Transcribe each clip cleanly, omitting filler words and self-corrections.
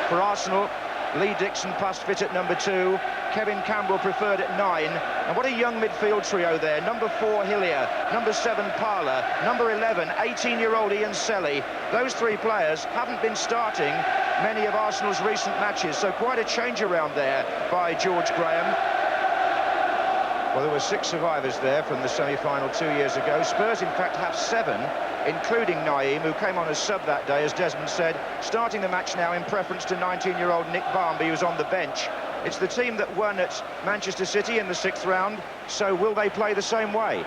For Arsenal, Lee Dixon passed fit at number 2, Kevin Campbell preferred at 9, and what a young midfield trio there. Number 4, Hillier, number 7, Parler, number 11, 18-year-old Ian Selly. Those 3 players haven't been starting many of Arsenal's recent matches, so quite a change around there by George Graham. Well, there were 6 survivors there from the semi-final 2 years ago. Spurs, in fact, have 7, including Naeem, who came on as sub that day, as Desmond said, starting the match now in preference to 19-year-old Nick Barmby, who's on the bench. It's the team that won at Manchester City in the 6th round, so will they play the same way?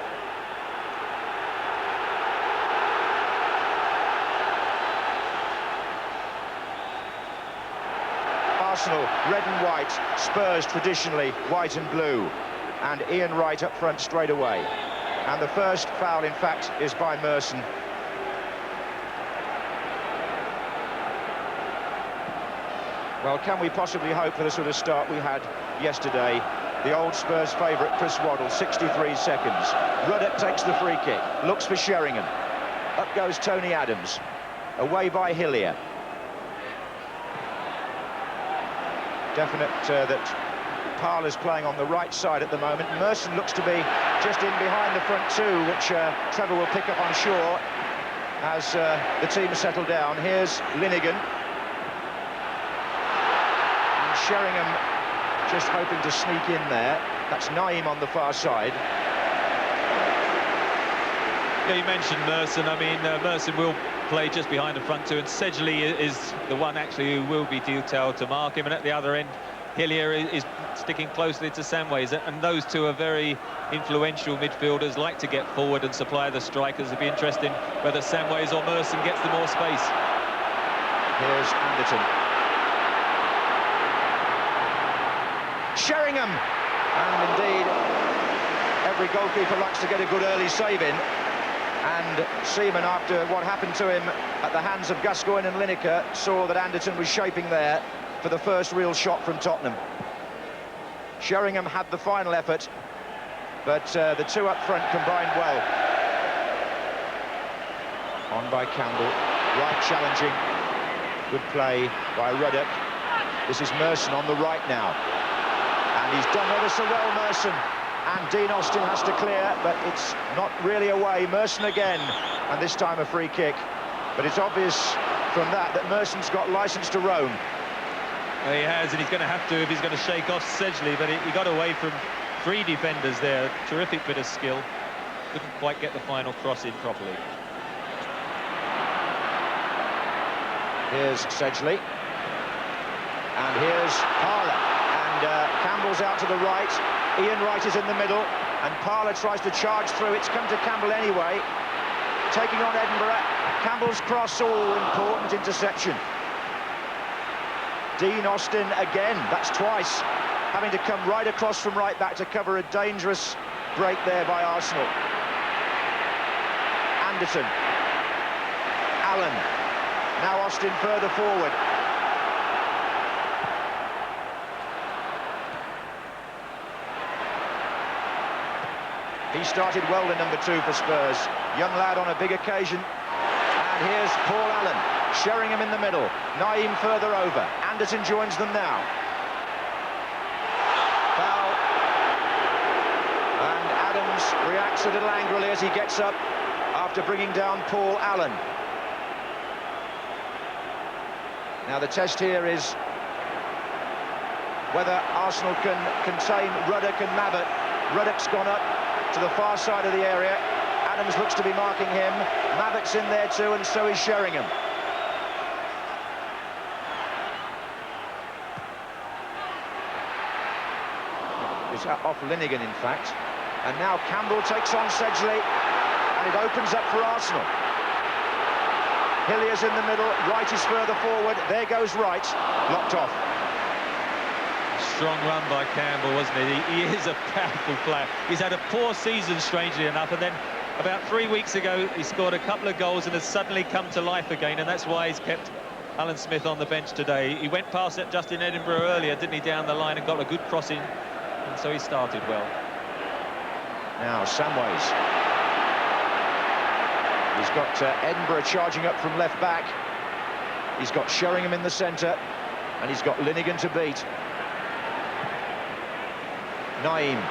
Arsenal, red and white, Spurs traditionally white and blue. And Ian Wright up front straight away. And the first foul, in fact, is by Merson. Well, can we possibly hope for the sort of start we had yesterday? The old Spurs favourite, Chris Waddle, 63 seconds. Ruddock takes the free kick, looks for Sheringham. Up goes Tony Adams. Away by Hillier. Definite that Parler's playing on the right side at the moment. Merson looks to be just in behind the front 2, which Trevor will pick up, I'm sure, as the team settle down. Here's Linnigan. And Sheringham just hoping to sneak in there. That's Naeem on the far side. Yeah, you mentioned Merson. I mean, Merson will play just behind the front 2, and Sedgley is the one actually who will be detailed to mark him, and at the other end Hillier is sticking closely to Samways, and those 2 are very influential midfielders, like to get forward and supply the strikers. It'd be interesting whether Samways or Merson gets the more space. Here's Anderton. Sheringham! And indeed, every goalkeeper likes to get a good early save in. And Seaman, after what happened to him at the hands of Gascoigne and Lineker, saw that Anderton was shaping there for the first real shot from Tottenham. Sheringham had the final effort, but the 2 up front combined well. On by Campbell, right challenging. Good play by Ruddock. This is Merson on the right now. And he's done ever so well, Merson. And Dean Austin has to clear, but it's not really away. Merson again, and this time a free kick. But it's obvious from that Merson's got licence to roam. Well, he has, and he's going to have to if he's going to shake off Sedgley, but he got away from 3 defenders there. Terrific bit of skill. Couldn't quite get the final cross in properly. Here's Sedgley. And here's Parler. And Campbell's out to the right. Ian Wright is in the middle. And Parler tries to charge through. It's come to Campbell anyway. Taking on Edinburgh. Campbell's cross, important interception. Dean Austin again, that's twice, having to come right across from right back to cover a dangerous break there by Arsenal. Anderton. Allen. Now Austin further forward. He started well, the number 2 for Spurs. Young lad on a big occasion. And here's Paul Allen. Sheringham in the middle, Naeem further over. Anderton joins them now. Foul. And Adams reacts a little angrily as he gets up after bringing down Paul Allen. Now the test here is whether Arsenal can contain Ruddock and Mabbott. Ruddock's gone up to the far side of the area. Adams looks to be marking him. Mabbott's in there too, and so is Sheringham. It's off Linnigan, in fact. And now Campbell takes on Sedgley, and it opens up for Arsenal. Hillier's in the middle, Wright is further forward. There goes Wright, locked off. Strong run by Campbell, wasn't it? He is a powerful player. He's had a poor season, strangely enough, and then about 3 weeks ago he scored a couple of goals and has suddenly come to life again, and that's why he's kept Alan Smith on the bench today. He went past it just in Edinburgh earlier, didn't he, down the line, and got a good cross in, and so he started well. Now Samways. He's got Edinburgh charging up from left back. He's got Sheringham in the centre. And he's got Linnigan to beat. Naeem.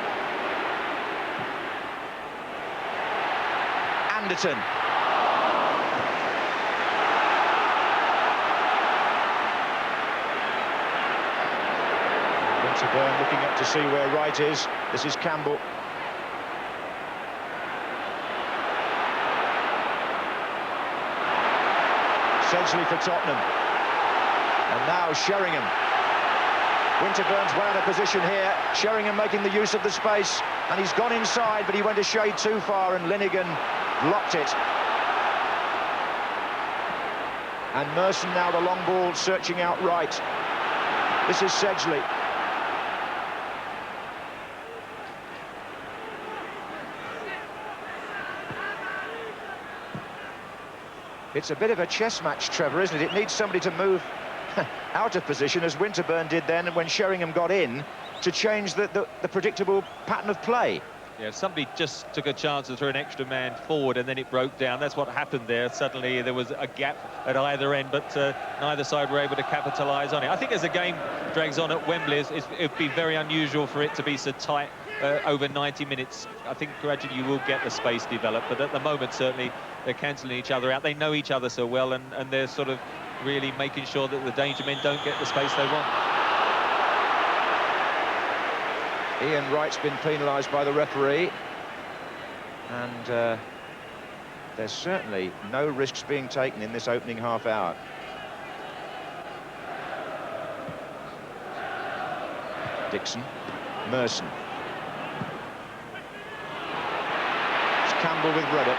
Anderton. Winterburn looking up to see where Wright is. This is Campbell. Sedgley for Tottenham. And now Sheringham. Winterburn's well out of position here. Sheringham making the use of the space. And he's gone inside, but he went a shade too far, and Linnigan blocked it. And Merson now the long ball, searching out right. This is Sedgley. It's a bit of a chess match, Trevor, isn't it? It needs somebody to move out of position, as Winterburn did then, and when Sheringham got in, to change the predictable pattern of play. Yeah, somebody just took a chance and threw an extra man forward, and then it broke down. That's what happened there. Suddenly there was a gap at either end, but neither side were able to capitalise on it. I think as the game drags on at Wembley, it'd be very unusual for it to be so tight over 90 minutes. I think gradually you will get the space developed, but at the moment, certainly, they're cancelling each other out. They know each other so well, and they're sort of really making sure that the danger men don't get the space they want. Ian Wright's been penalised by the referee, and there's certainly no risks being taken in this opening half hour. Dixon, Merson. It's Campbell with Ruddock.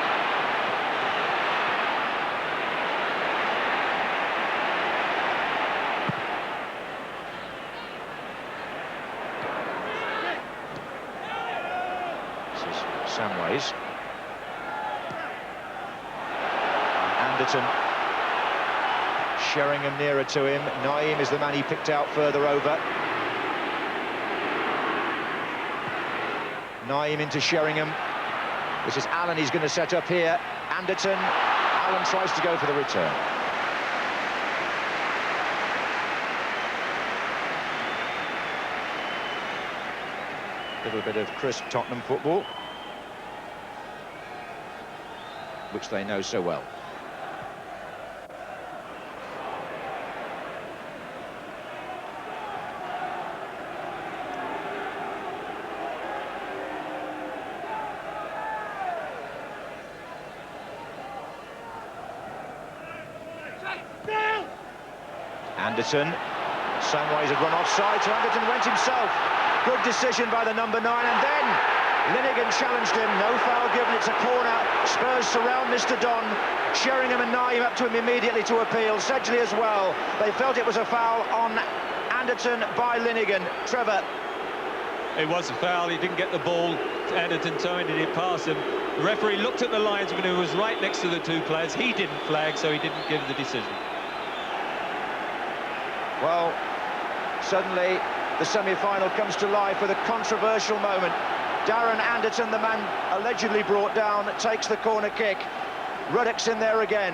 Samways. Anderton. Sheringham nearer to him. Naeem is the man he picked out further over. Naeem into Sheringham. This is Allen he's going to set up here. Anderton. Allen tries to go for the return. Little bit of crisp Tottenham football, which they know so well. Anderton. Samways had run offside, so Anderton went himself. Good decision by the number 9, and then Linnigan challenged him. No foul given, it's a corner. Spurs surround Mr. Don. Sheringham and Naeem up to him immediately to appeal. Sedgley as well. They felt it was a foul on Anderton by Linnigan. Trevor. It was a foul. He didn't get the ball. Anderton turned it past him. The referee looked at the linesman, who was right next to the two players. He didn't flag, so he didn't give the decision. Well, suddenly the semi-final comes to life with a controversial moment. Darren Anderton, the man allegedly brought down, takes the corner kick. Ruddock's in there again.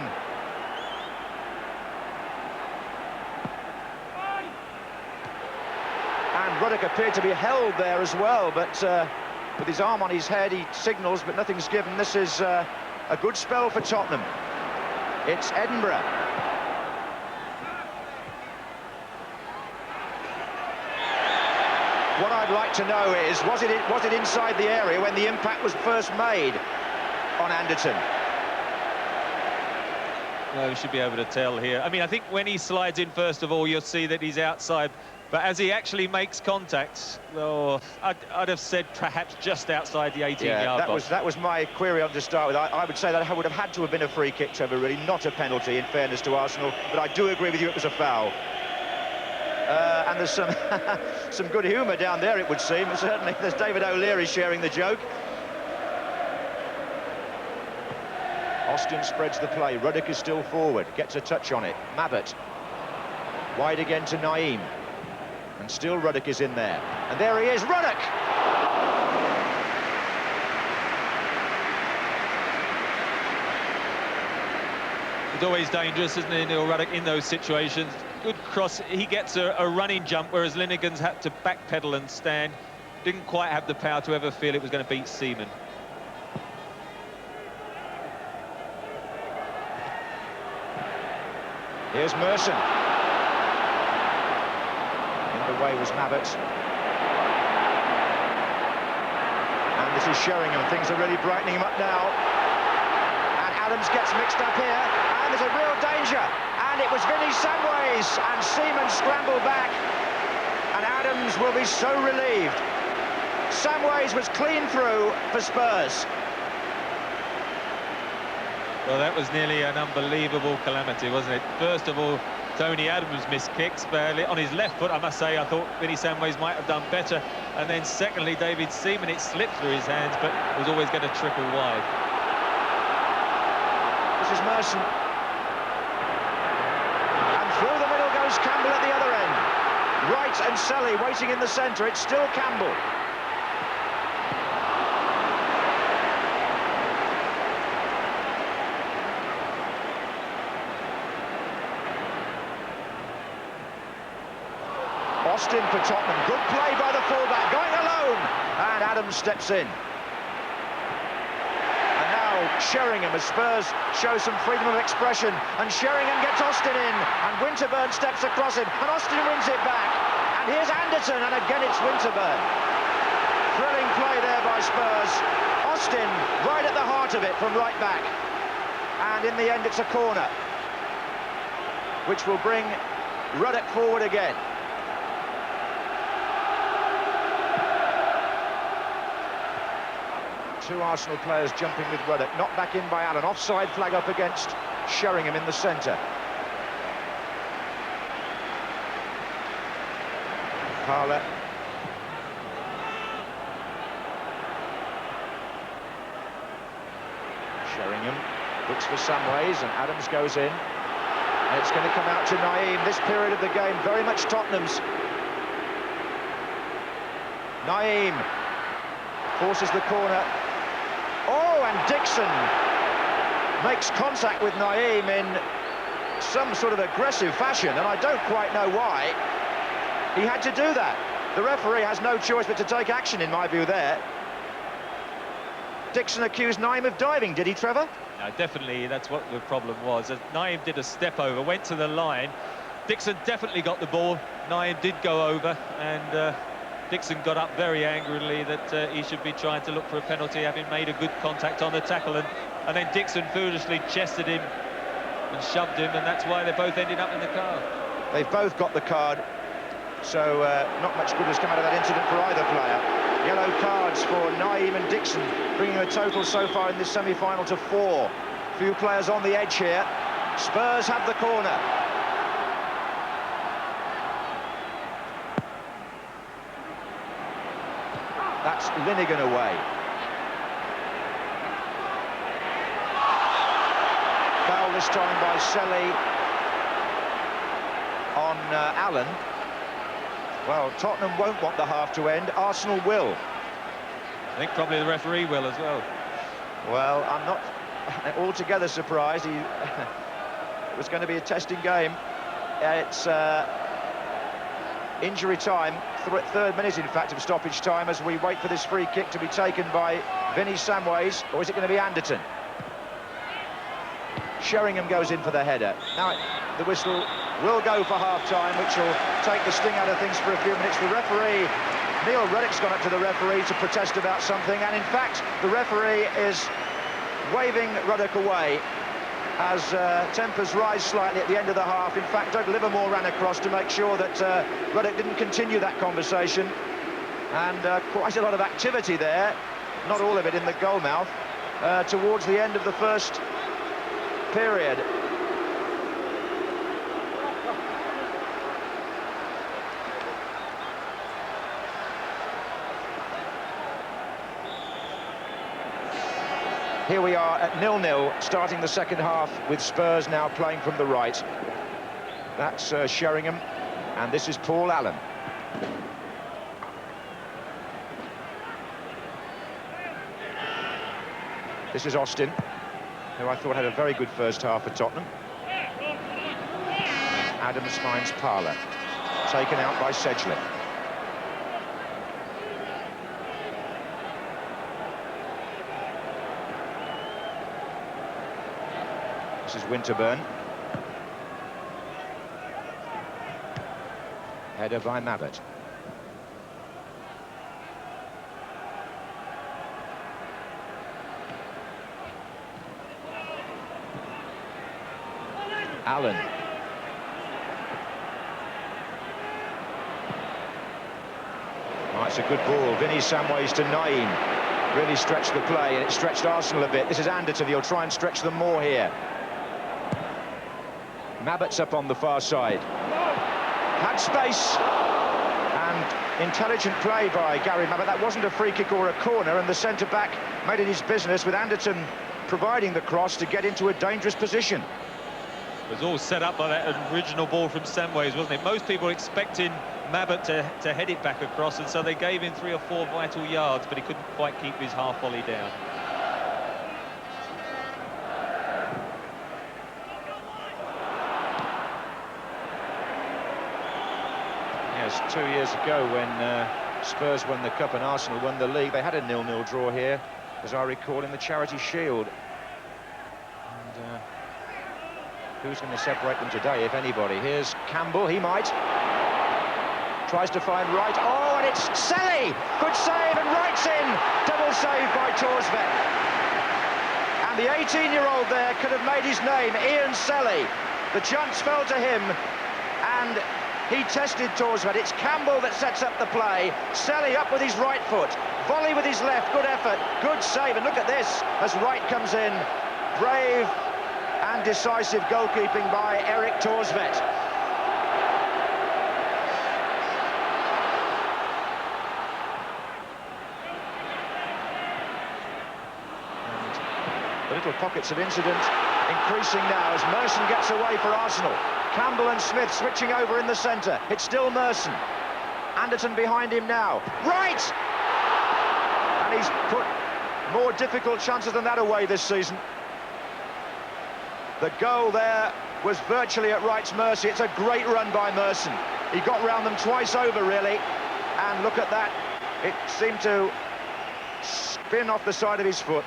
And Ruddock appeared to be held there as well, but with his arm on his head, he signals, but nothing's given. This is a good spell for Tottenham. It's Edinburgh. What I'd like to know is, was it inside the area when the impact was first made on Anderton? Well, we should be able to tell here. I mean, I think when he slides in, first of all, you'll see that he's outside. But as he actually makes contact, oh, I'd have said perhaps just outside the 18-yard box. That was my query on to start with. I would say that would have had to have been a free kick, Trevor, really, not a penalty, in fairness to Arsenal. But I do agree with you, it was a foul. And there's some good humour down there, it would seem. Certainly, there's David O'Leary sharing the joke. Austin spreads the play. Ruddock is still forward, gets a touch on it. Mabbott. Wide again to Naeem. And still Ruddock is in there. And there he is, Ruddock! It's always dangerous, isn't it, Neil Ruddock, in those situations. Good cross. He gets a running jump, whereas Linigans had to backpedal and stand. Didn't quite have the power to ever feel it was going to beat Seaman. Here's Merson. In the way was Mabbott. And this is Sheringham. Things are really brightening him up now. And Adams gets mixed up here. And there's a real danger. And it was Vinnie Samways. And Seaman scrambled back. And Adams will be so relieved. Samways was clean through for Spurs. Well, that was nearly an unbelievable calamity, wasn't it? First of all, Tony Adams missed kicks barely on his left foot. I must say, I thought Vinnie Samways might have done better. And then secondly, David Seaman, it slipped through his hands, but was always going to trickle wide. This is Merson. And through the middle goes Campbell at the other end. Wright and Selly waiting in the centre. It's still Campbell. Austin for Tottenham. Good play by the fullback, going alone, and Adams steps in. And now Sheringham, as Spurs show some freedom of expression, and Sheringham gets Austin in, and Winterburn steps across him, and Austin wins it back. And here's Anderton, and again it's Winterburn. Thrilling play there by Spurs. Austin right at the heart of it from right back. And in the end it's a corner, which will bring Ruddock forward again. Two Arsenal players jumping with Ruddock, knocked back in by Allen. Offside flag up against Sheringham in the centre. Parler. Sheringham looks for Samways, and Adams goes in. And it's going to come out to Naeem. This period of the game very much Tottenham's. Naeem forces the corner. Oh, and Dixon makes contact with Naeem in some sort of aggressive fashion, and I don't quite know why he had to do that. The referee has no choice but to take action, in my view, there. Dixon accused Naeem of diving, did he, Trevor? No, definitely, that's what the problem was. As Naeem did a step over, went to the line. Dixon definitely got the ball. Naeem did go over, and Dixon got up very angrily that he should be trying to look for a penalty, having made a good contact on the tackle, and then Dixon foolishly chested him and shoved him, and that's why they both ended up in the car. They've both got the card, so not much good has come out of that incident for either player. Yellow cards for Naeem and Dixon, bringing a total so far in this semi-final to 4. Few players on the edge here. Spurs have the corner. That's Linigan away. Foul this time by Selly on Allen. Well, Tottenham won't want the half to end. Arsenal will. I think probably the referee will as well. Well, I'm not altogether surprised. It was going to be a testing game. It's injury time, third minute, in fact, of stoppage time, as we wait for this free kick to be taken by Vinnie Samways, or is it going to be Anderton? Sheringham goes in for the header. Now the whistle will go for half-time, which will take the sting out of things for a few minutes. The referee, Neil Ruddock's gone up to the referee to protest about something, and in fact the referee is waving Ruddock away as tempers rise slightly at the end of the half. In fact, Doug Livermore ran across to make sure that Ruddock didn't continue that conversation, and quite a lot of activity there, not all of it in the goal mouth, towards the end of the first period. Here we are at 0-0, starting the second half, with Spurs now playing from the right. That's Sheringham, and this is Paul Allen. This is Austin. who I thought had a very good first half for Tottenham. Adams finds Parler, taken out by Sedgley. This is Winterburn. Header by Mabbott. Allen. Oh, it's a good ball. Vinny Samways to Naeem. Really stretched the play, and it stretched Arsenal a bit. This is Anderton. He'll try and stretch them more here. Mabbott's up on the far side. Had space. And intelligent play by Gary Mabbott. That wasn't a free kick or a corner, and the centre-back made it his business, with Anderton providing the cross to get into a dangerous position. It was all set up by that original ball from Samways, wasn't it? Most people expecting Mabbott to head it back across, and so they gave him 3 or 4 vital yards, but he couldn't quite keep his half volley down. Yes, 2 years ago when Spurs won the Cup and Arsenal won the League, they had a 0-0 draw here, as I recall, in the Charity Shield. And who's going to separate them today, if anybody? Here's Campbell, he might. Tries to find Wright. Oh, and it's Selly! Good save, and Wright's in! Double save by Torsvett. And the 18-year-old there could have made his name, Ian Selly. The chance fell to him, and he tested Torsvett. It's Campbell that sets up the play. Selly up with his right foot. Volley with his left, good effort, good save. And look at this, as Wright comes in. Brave and decisive goalkeeping by Eric Torsvett. And the little pockets of incident increasing now as Merson gets away for Arsenal. Campbell and Smith switching over in the centre. It's still Merson. Anderton behind him now. Right! And he's put more difficult chances than that away this season. The goal there was virtually at Wright's mercy. It's a great run by Merson. He got round them twice over, really. And look at that. It seemed to spin off the side of his foot.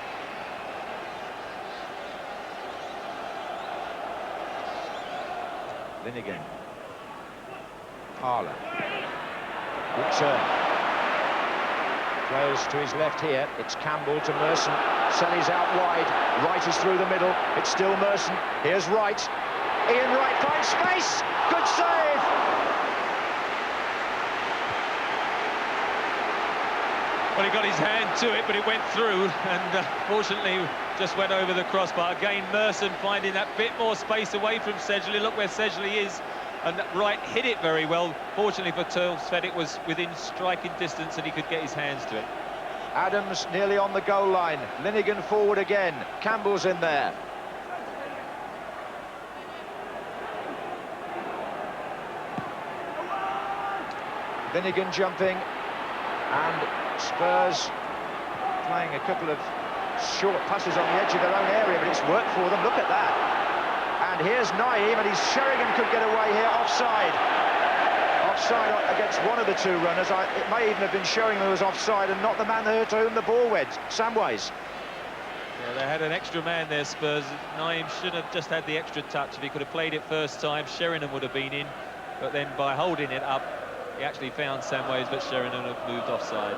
Linnigan. Parler. Good turn. Players to his left here. It's Campbell to Merson. Selly's out wide. Wright is through the middle. It's still Merson. Here's Wright. Ian Wright finds space. Good save. Well, he got his hand to it, but it went through, and fortunately just went over the crossbar. Again, Merson finding that bit more space away from Sedgley. Look where Sedgley is, and Wright hit it very well. Fortunately for Torsvett, it was within striking distance and he could get his hands to it. Adams nearly on the goal line. Linnigan forward again. Campbell's in there. Linnigan jumping, and Spurs playing a couple of short passes on the edge of their own area, but it's worked for them. Look at that. And here's Naeem, and Sheringham could get away here. Offside. Offside against one of the two runners. It may even have been Sheringham who was offside and not the man to whom the ball went, Samways. Yeah, they had an extra man there, Spurs. Naeem should have just had the extra touch. If he could have played it first time, Sheringham would have been in. But then by holding it up, he actually found Samways, but Sheringham have moved offside.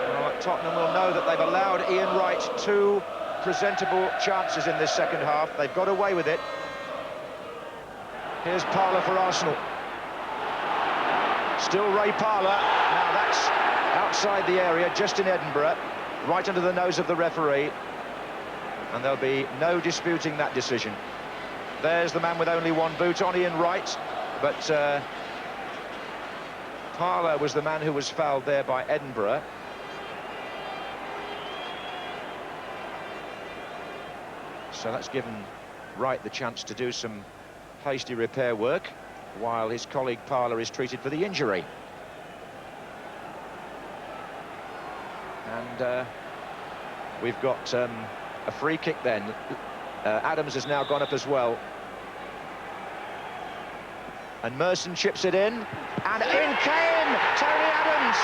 Well, Tottenham will know that they've allowed Ian Wright 2 presentable chances in this second half. They've got away with it. Here's Parler for Arsenal. Still Ray Parler. Now that's outside the area, just in Edinburgh, right under the nose of the referee. And there'll be no disputing that decision. There's the man with only one boot on, Ian Wright. But Parler was the man who was fouled there by Edinburgh. So that's given Wright the chance to do some hasty repair work, while his colleague Parler is treated for the injury. And We've got a free kick then. Adams has now gone up as well. And Merson chips it in. And in came Tony Adams!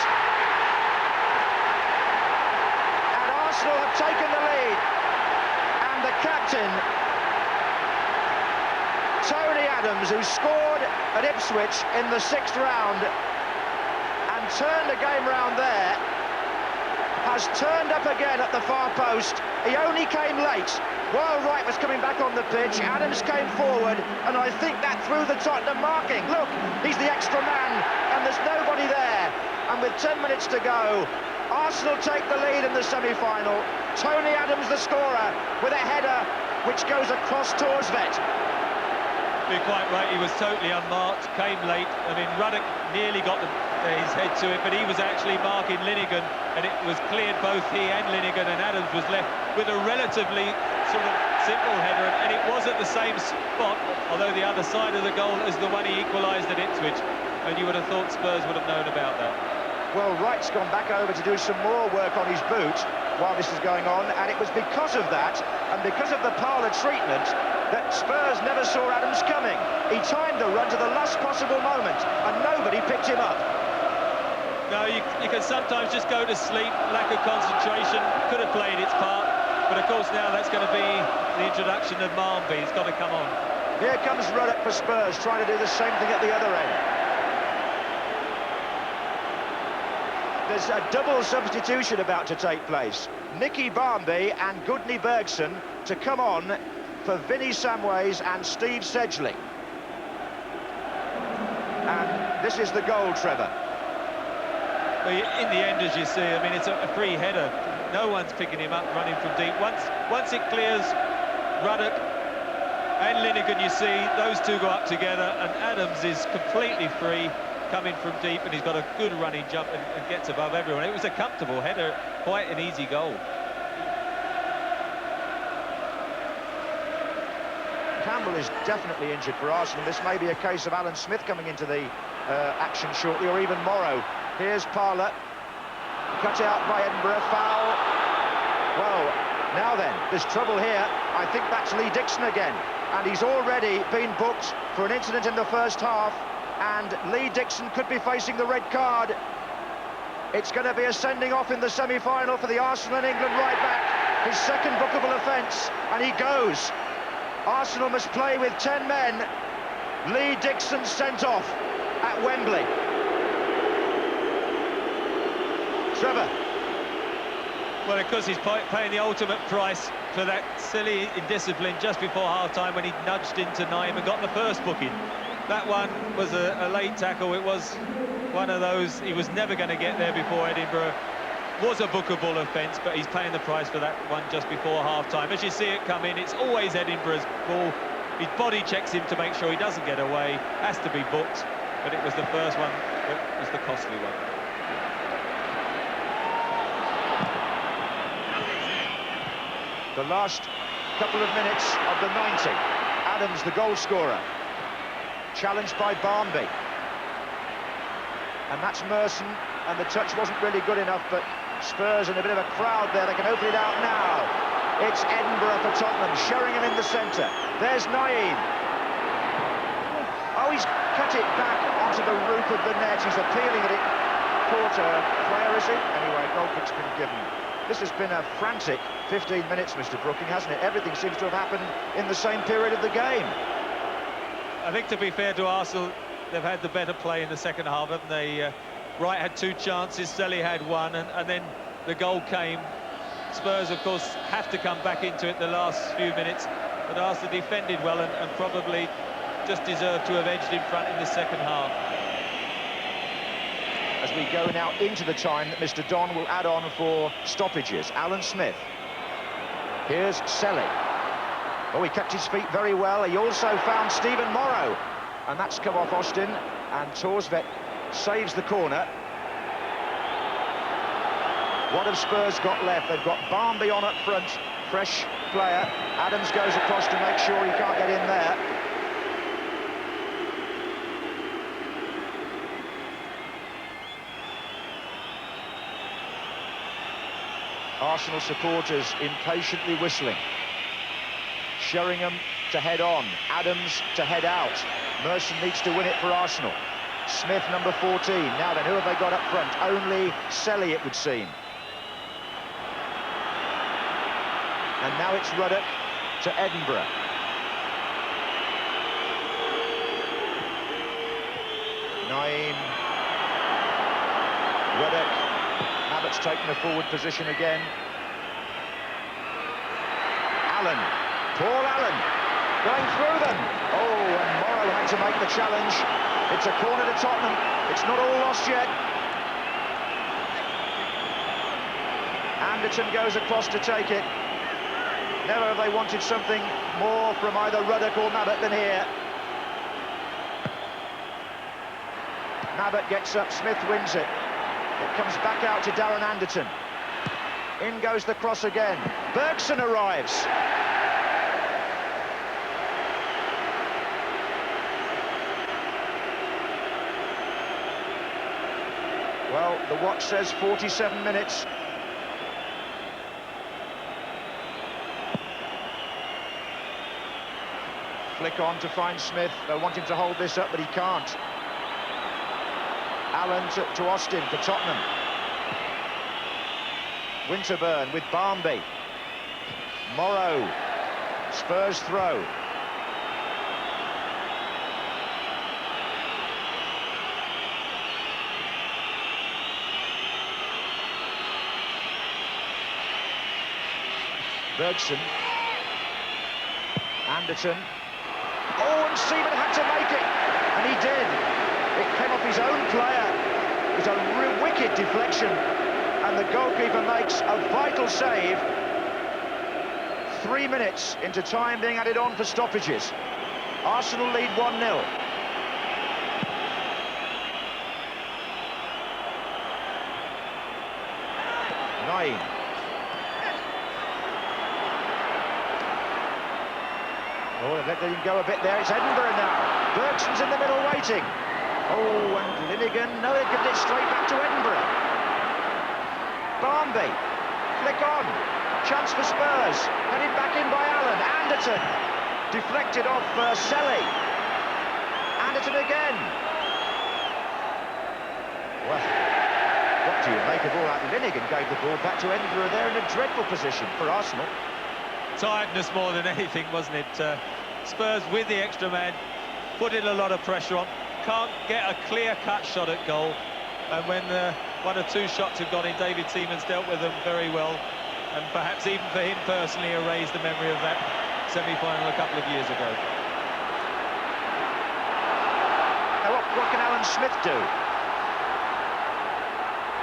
And Arsenal have taken the lead. And the captain, Tony Adams, who scored at Ipswich in the 6th round and turned the game round there, has turned up again at the far post. He only came late. While Wright was coming back on the pitch, Adams came forward, and I think that threw the Tottenham marking. Look, he's the extra man, and there's nobody there. And with 10 minutes to go, Arsenal take the lead in the semi-final. Tony Adams, the scorer, with a header which goes across Torsvet. You're quite right, he was totally unmarked, came late. I mean, Ruddock nearly got his head to it, but he was actually marking Linegan, and it was cleared both he and Linegan, and Adams was left with a relatively sort of simple header, and it was at the same spot, although the other side of the goal as the one he equalised at Ipswich, and you would have thought Spurs would have known about that. Well, Wright's gone back over to do some more work on his boot while this is going on, and it was because of that, and because of the Parlour treatment, that Spurs never saw Adams coming. He timed the run to the last possible moment, and nobody picked him up. No, you can sometimes just go to sleep, lack of concentration, could have played its part, but of course now that's going to be the introduction of Marmby. He's got to come on. Here comes Ruddock for Spurs, trying to do the same thing at the other end. There's a double substitution about to take place. Nicky Barmby and Gudni Bergson to come on for Vinnie Samways and Steve Sedgley. And this is the goal, Trevor. Well, in the end, as you see, I mean, it's a free header. No one's picking him up, running from deep. Once it clears Ruddock and Linegan, you see, those two go up together, and Adams is completely free, coming from deep, and he's got a good running jump and gets above everyone. It was a comfortable header, quite an easy goal. Campbell is definitely injured for Arsenal. This may be a case of Alan Smith coming into the action shortly, or even Morrow. Here's Parlour, cut out by Edinburgh, foul. Well, now then, there's trouble here. I think that's Lee Dixon again, and he's already been booked for an incident in the first half, and Lee Dixon could be facing the red card. It's going to be a sending off in the semi-final for the Arsenal and England right back. His second bookable offence, and he goes. Arsenal must play with 10 men. Lee Dixon sent off at Wembley. Trevor. Well, of course, he's paying the ultimate price for that silly indiscipline just before half-time when he nudged into Naim and got the first booking. That one was a late tackle. It was one of those, he was never going to get there before Edinburgh. Was a bookable offence, but he's paying the price for that one just before half-time. As you see it come in, it's always Edinburgh's ball. His body checks him to make sure he doesn't get away. Has to be booked, but it was the first one that was the costly one. The last couple of minutes of the 90. Adams, the goal scorer, challenged by Barmby. And that's Merson, and the touch wasn't really good enough, but Spurs in a bit of a crowd there. They can open it out now. It's Edinburgh for Tottenham, Sheringham in the centre. There's Naim. Oh, he's cut it back onto the roof of the net. He's appealing that it caught a player, is it? Anyway, goal kick's been given. This has been a frantic 15 minutes, Mr. Brooking, hasn't it? Everything seems to have happened in the same period of the game. I think, to be fair to Arsenal, they've had the better play in the second half, haven't they? Wright had 2 chances, Selly had 1, and then the goal came. Spurs, of course, have to come back into it the last few minutes, but Arsenal defended well and probably just deserved to have edged in front in the second half. As we go now into the time that Mr. Don will add on for stoppages. Alan Smith. Here's Selly. Oh, he kept his feet very well. He also found Stephen Morrow, and that's come off Austin, and Torsvet saves the corner. What have Spurs got left? They've got Barmby on up front, fresh player. Adams goes across to make sure he can't get in there. Arsenal supporters impatiently whistling. Sheringham to head on, Adams to head out. Merson needs to win it for Arsenal. Smith, number 14. Now then, who have they got up front? Only Selly, it would seem. And now it's Ruddock to Edinburgh. Naeem. Ruddock. Abbott's taken a forward position again. Allen. Paul Allen. Going through them. Oh, and Morrow had to make the challenge. It's a corner to Tottenham. It's not all lost yet. Anderton goes across to take it. Never have they wanted something more from either Ruddock or Mabbott than here. Mabbott gets up, Smith wins it. It comes back out to Darren Anderton. In goes the cross again. Bergson arrives. Well, the watch says 47 minutes. Flick on to find Smith. They'll want him to hold this up, but he can't. Allen to Austin for Tottenham. Winterburn with Barmby. Morrow. Spurs throw. Bergson. Anderton. Oh, and Seaman had to make it, and he did. It came off his own player. It was a wicked deflection, and the goalkeeper makes a vital save. 3 minutes into time being added on for stoppages. Arsenal lead 1-0. Naeem. Oh, they've let him go a bit there. It's Edinburgh now. Bergson's in the middle waiting. Oh, and Linnigan. No, they given it straight back to Edinburgh. Barmby. Flick on. Chance for Spurs. Headed back in by Allen. Anderton. Deflected off Selly. Anderton again. Well, what do you make of all that? Linnigan gave the ball back to Edinburgh. They're in a dreadful position for Arsenal. Tiredness more than anything, wasn't it? Spurs with the extra man, putting a lot of pressure on. Can't get a clear-cut shot at goal. And when one or two shots have gone in, David Seaman's dealt with them very well. And perhaps even for him personally, erased the memory of that semi-final a couple of years ago. Now what can Alan Smith do?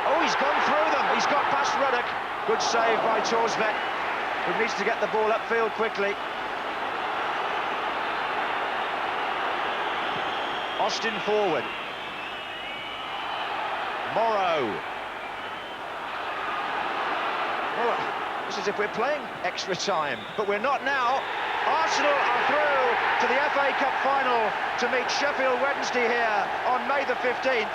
Oh, he's gone through them. He's got past Ruddock. Good save by Torsvet, who needs to get the ball upfield quickly. Austin forward. Morrow. Well, it's as if we're playing extra time, but we're not now. Arsenal are through to the FA Cup final to meet Sheffield Wednesday here on May the 15th.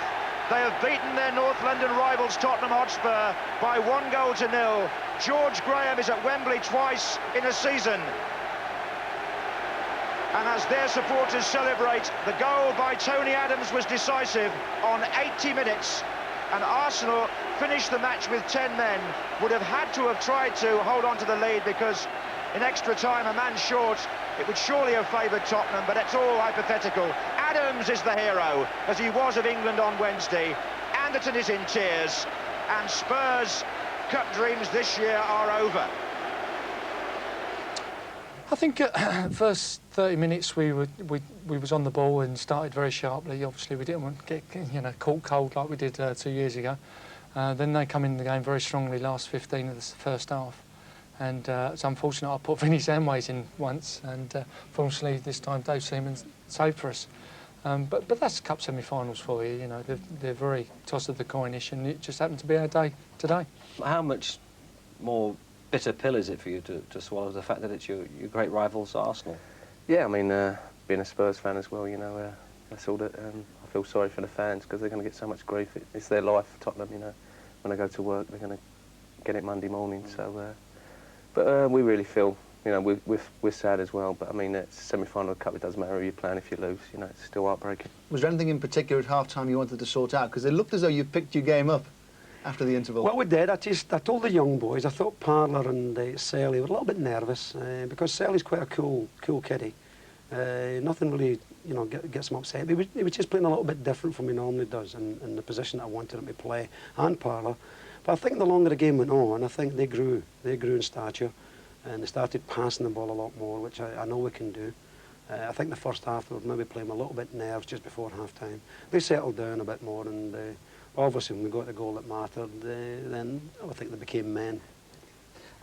They have beaten their North London rivals Tottenham Hotspur by 1-0. George Graham is at Wembley twice in a season. And as their supporters celebrate, the goal by Tony Adams was decisive on 80 minutes. And Arsenal finished the match with 10 men. Would have had to have tried to hold on to the lead, because in extra time, a man short, it would surely have favoured Tottenham, but it's all hypothetical. Adams is the hero, as he was of England on Wednesday. Anderton is in tears, and Spurs' Cup dreams this year are over. I think first 30 minutes we was on the ball and started very sharply. Obviously, we didn't want to get caught cold like we did 2 years ago. Then they come in the game very strongly last 15 of the first half. And it's unfortunate I put Vinny Samways in once, and fortunately this time Dave Seaman saved for us. But that's Cup semi-finals for you. You know, they're very toss of the coinish, and it just happened to be our day today. How much more bitter pill is it for you to swallow, the fact that it's your great rivals Arsenal? Yeah, I mean, being a Spurs fan as well, you know, that's all that I feel sorry for the fans, because they're going to get so much grief. It's their life, Tottenham, you know. When they go to work, they're going to get it Monday morning. So, but we really feel, you know, we're sad as well. But I mean, it's semi-final of the cup. It doesn't matter who you play, and if you lose, you know, it's still heartbreaking. Was there anything in particular at half-time you wanted to sort out? Because it looked as though you picked your game up after the interval. Well, we did. I told the young boys, I thought Parler and Selly were a little bit nervous because Selly's quite a cool kiddie. Nothing really, you know, gets him upset. He was just playing a little bit different from he normally does in the position that I wanted him to play, and Parler. But I think the longer the game went on, I think they grew in stature, and they started passing the ball a lot more, which I know we can do. I think the first half they were maybe playing a little bit nerves just before half-time. They settled down a bit more, and obviously when we got the goal that mattered, then I think they became men.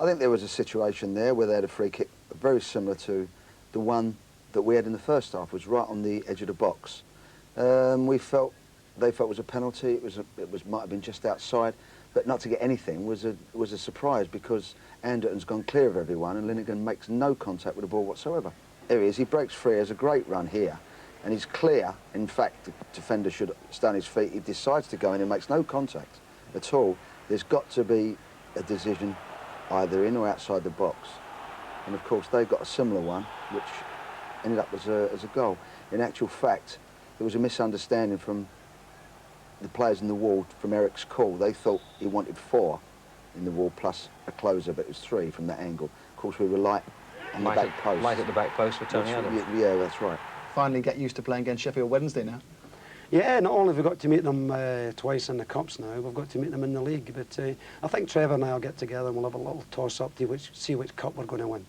I think there was a situation there where they had a free kick very similar to the one that we had in the first half, was right on the edge of the box. They felt it was a penalty. It might have been just outside, but not to get anything was a surprise, because Anderton's gone clear of everyone and Linegan makes no contact with the ball whatsoever. There he is. He breaks free. Has a great run here, and he's clear. In fact, the defender should stay on his feet. He decides to go in and makes no contact at all. There's got to be a decision either in or outside the box, and of course they got a similar one, which ended up as a goal. In actual fact, there was a misunderstanding from the players in the wall from Eric's call. They thought he wanted 4 in the wall plus a closer, but it was 3 from that angle. Of course, we were light on the back post. Light at the back post for Tony Adams. Yeah, that's right. Finally get used to playing against Sheffield Wednesday now. Yeah, not only have we got to meet them twice in the Cups now, we've got to meet them in the league. But I think Trevor and I will get together and we'll have a little toss-up to see which cup we're going to win.